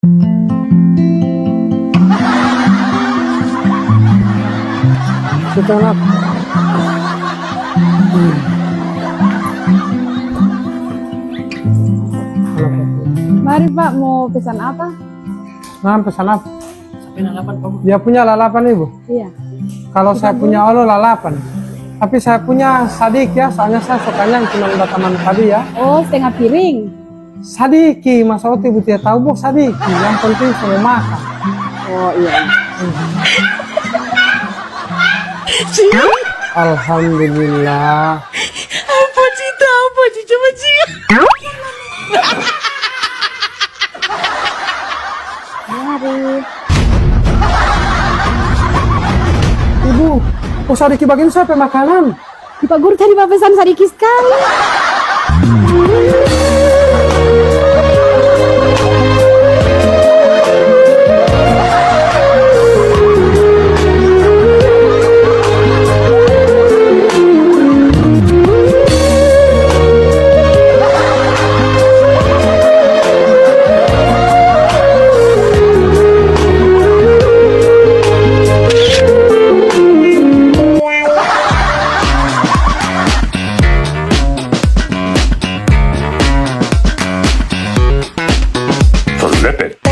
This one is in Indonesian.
Setelah Mari Pak, mau pesan apa? nah, pesan apa? Sampai lalapan kamu. Dia punya lalapan ibu. Iya. Kalau saya punya olo lalapan, tapi saya punya sadik ya, soalnya saya sukanya yang cuma udah teman tadi ya. Oh, setengah piring. Sadiki, Mas Oti ibu tidak tahu bu sadiki, yang penting saya mau makan. Oh iya. Alhamdulillah. Apa Cita? Apa Cita? Coba Cita. Mari. Ibu, kok sadiki bagian siapa makanan? Di Pak Guru tadi Pak pesan sedikit sekali. Flip it.